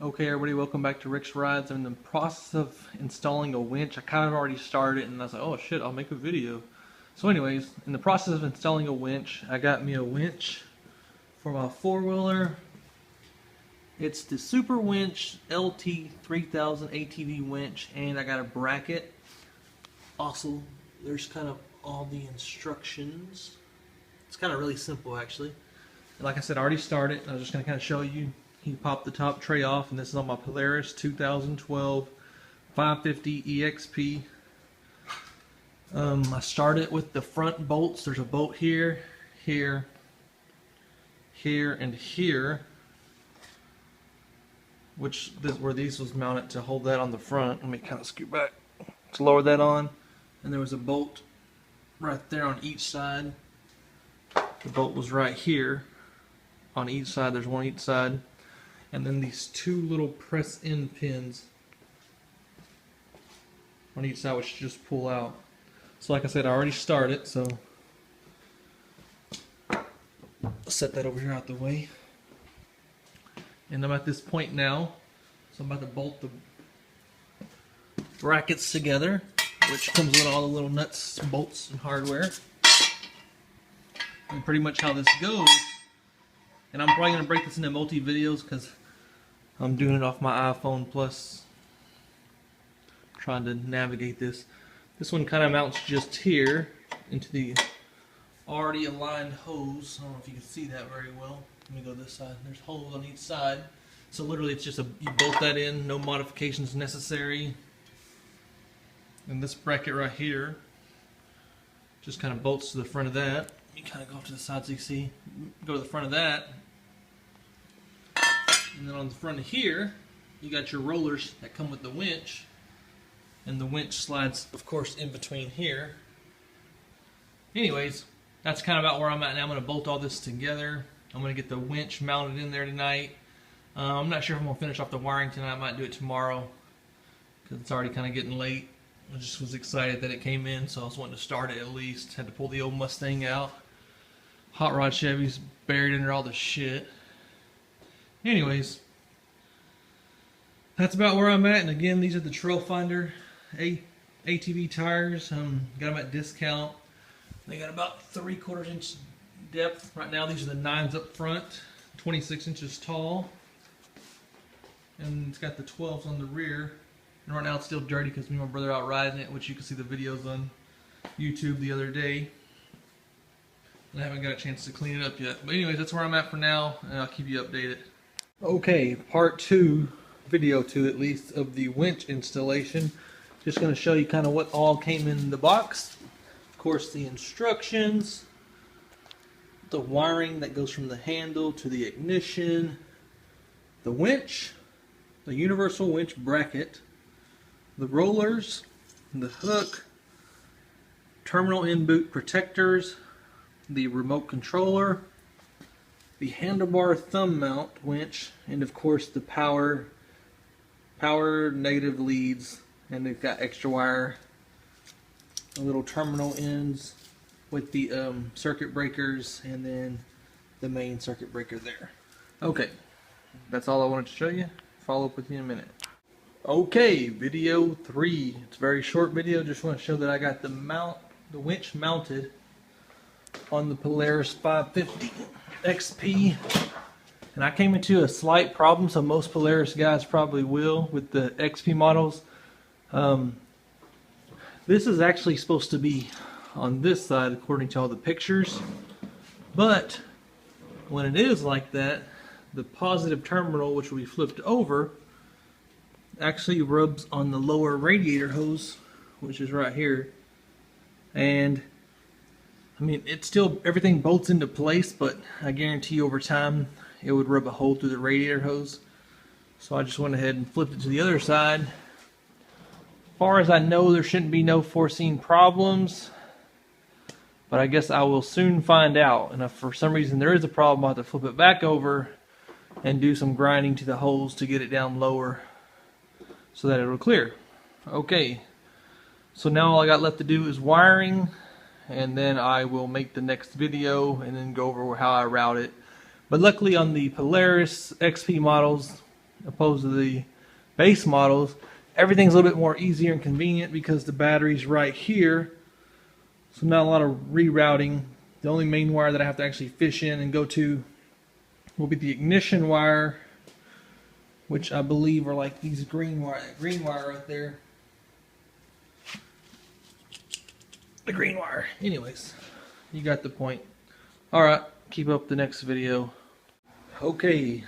Okay everybody, welcome back to Rick's Rides. I'm in the process of installing a winch. I kind of already started and I was like, oh shit, I'll make a video. So anyways, in the process of installing a winch, I got me a winch for my four-wheeler. It's the Super Winch LT 3000 ATV winch, and I got a bracket. Also, there's kind of all the instructions. It's kind of really simple actually. And like I said, I already started. I was just going to kind of show you. He popped the top tray off, and this is on my Polaris 2012 550 EXP. I started with the front bolts. There's a bolt here, here, here, and here, where these was mounted to hold that on the front. Let me kind of scoot back to lower that on. And there was a bolt right there on each side. The bolt was right here on each side. There's one on each side. And then these two little press-in pins on each side, which just pull out. So like I said, I already started, so I'll set that over here out the way. And I'm at this point now, so I'm about to bolt the brackets together, which comes with all the little nuts, bolts, and hardware. And pretty much how this goes. And I'm probably going to break this into multi-videos because I'm doing it off my iPhone Plus, trying to navigate this. This one kind of mounts just here into the already aligned hose. I don't know if you can see that very well. Let me go this side. There's holes on each side. So literally it's just you bolt that in, no modifications necessary. And this bracket right here just kind of bolts to the front of that. Let me kind of go off to the side so you can see. Go to the front of that. And then on the front of here, you got your rollers that come with the winch. And the winch slides, of course, in between here. Anyways, that's kind of about where I'm at now. I'm going to bolt all this together. I'm going to get the winch mounted in there tonight. I'm not sure if I'm going to finish off the wiring tonight. I might do it tomorrow because it's already kind of getting late. I just was excited that it came in, so I was wanting to start it at least. Had to pull the old Mustang out. Hot rod Chevy's buried under all the shit. Anyways, that's about where I'm at. And again, these are the Trail Finder ATV tires. Got them at discount. They got about 3/4 inch depth. Right now, these are the 9s up front, 26 inches tall. And it's got the 12s on the rear. And right now it's still dirty because me and my brother are out riding it, which you can see the videos on YouTube the other day. And I haven't got a chance to clean it up yet. But anyways, that's where I'm at for now, and I'll keep you updated. Okay, part 2, video 2 at least, of the winch installation. Just going to show you kind of what all came in the box. Of course, the instructions, the wiring that goes from the handle to the ignition, the winch, the universal winch bracket, the rollers, the hook, terminal in-boot protectors, the remote controller, the handlebar thumb mount winch, and of course the power negative leads, and they've got extra wire, the little terminal ends with the circuit breakers, and then the main circuit breaker there. Okay, that's all I wanted to show you. Follow up with you in a minute. Okay, video 3. It's a very short video. Just want to show that I got the winch mounted on the Polaris 550 XP. And I came into a slight problem, so most Polaris guys probably will with the XP models. This is actually supposed to be on this side according to all the pictures, but when it is like that, the positive terminal, which will be flipped over, actually rubs on the lower radiator hose, which is right here. And I mean, it's still, everything bolts into place, but I guarantee you over time it would rub a hole through the radiator hose. So I just went ahead and flipped it to the other side. As far as I know, there shouldn't be no foreseen problems, but I guess I will soon find out. And if for some reason there is a problem, I'll have to flip it back over and do some grinding to the holes to get it down lower so that it'll clear. Okay, so now all I got left to do is wiring, and then I will make the next video and then go over how I route it. But luckily on the Polaris XP models, opposed to the base models, everything's a little bit more easier and convenient because the battery's right here. So not a lot of rerouting. The only main wire that I have to actually fish in and go to will be the ignition wire, which I believe are like these green wire right there. The green wire. Anyways, you got the point. Alright, keep up the next video. Okay,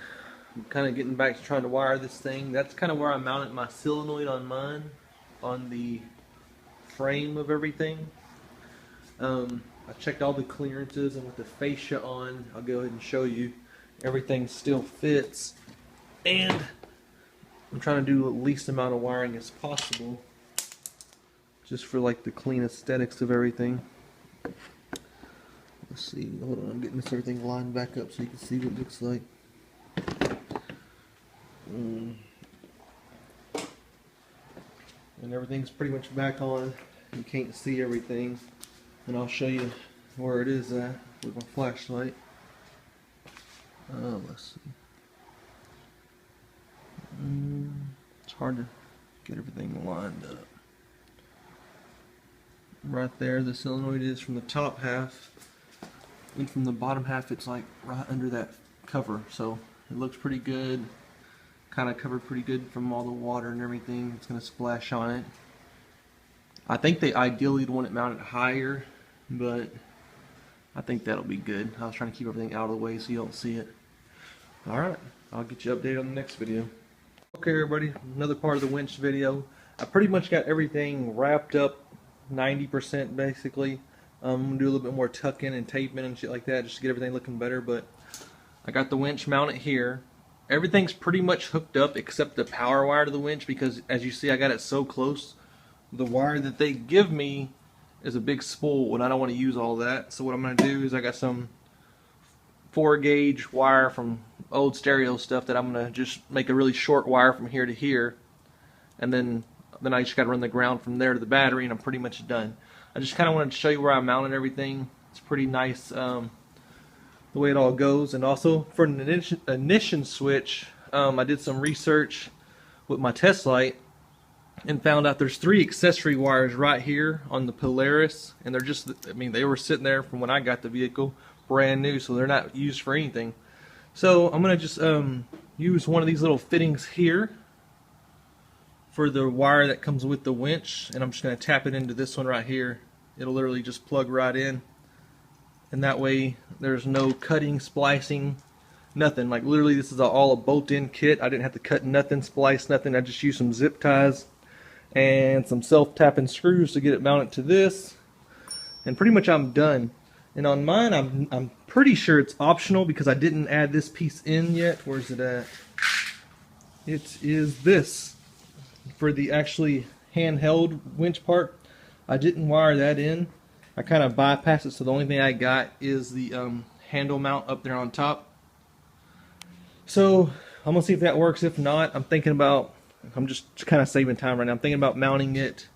I'm kind of getting back to trying to wire this thing. That's kind of where I mounted my solenoid on mine, on the frame of everything. I checked all the clearances, and with the fascia on, I'll go ahead and show you, everything still fits. And I'm trying to do the least amount of wiring as possible, just for like the clean aesthetics of everything. Let's see, hold on, I'm getting this everything lined back up so you can see what it looks like. And everything's pretty much back on. You can't see everything. And I'll show you where it is at with my flashlight. Let's see. It's hard to get everything lined up. Right there, the solenoid is from the top half. And from the bottom half, it's like right under that cover. So it looks pretty good. Kind of covered pretty good from all the water and everything. It's going to splash on it. I think they ideally would want it mounted higher, but I think that'll be good. I was trying to keep everything out of the way so you don't see it. Alright, I'll get you updated on the next video. Okay everybody, another part of the winch video. I pretty much got everything wrapped up 90% basically. I'm going to do a little bit more tucking and taping and shit like that just to get everything looking better, but I got the winch mounted here. Everything's pretty much hooked up except the power wire to the winch, because as you see I got it so close. The wire that they give me is a big spool and I don't want to use all that. So what I'm going to do is I got some 4-gauge wire from old stereo stuff that I'm going to just make a really short wire from here to here, and then I just got to run the ground from there to the battery, and I'm pretty much done. I just kind of wanted to show you where I mounted everything. It's pretty nice the way it all goes. And also for an ignition switch, I did some research with my test light and found out there's 3 accessory wires right here on the Polaris, and they're just, I mean, they were sitting there from when I got the vehicle brand new, so they're not used for anything. So I'm gonna just use one of these little fittings here for the wire that comes with the winch, and I'm just gonna tap it into this one right here. It'll literally just plug right in, and that way there's no cutting, splicing, nothing. Like literally this is all a bolt-in kit. I didn't have to cut nothing, splice nothing. I just used some zip ties and some self-tapping screws to get it mounted to this, and pretty much I'm done. And on mine, I'm pretty sure it's optional because I didn't add this piece in yet. Where's it at? It is this for the actually handheld winch part. I didn't wire that in. I kind of bypassed it, so the only thing I got is the handle mount up there on top. So I'm gonna see if that works. If not, I'm just kind of saving time right now. I'm thinking about mounting it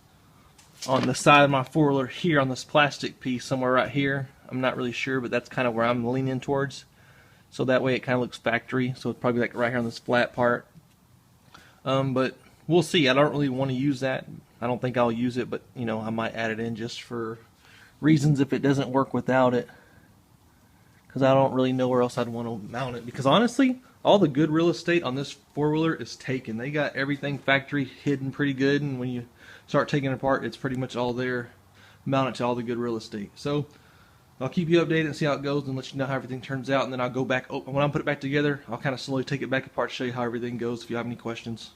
on the side of my four-wheeler here on this plastic piece somewhere right here. I'm not really sure, but that's kind of where I'm leaning towards. So that way it kind of looks factory. So it's probably like right here on this flat part. But we'll see. I don't really want to use that. I don't think I'll use it, but you know, I might add it in just for reasons if it doesn't work without it. Because I don't really know where else I'd want to mount it. Because honestly, all the good real estate on this four-wheeler is taken. They got everything factory hidden pretty good, and when you start taking it apart, it's pretty much all there, mounted to all the good real estate. So I'll keep you updated and see how it goes and let you know how everything turns out, and then I'll go back, when I put it back together, I'll kind of slowly take it back apart to show you how everything goes if you have any questions.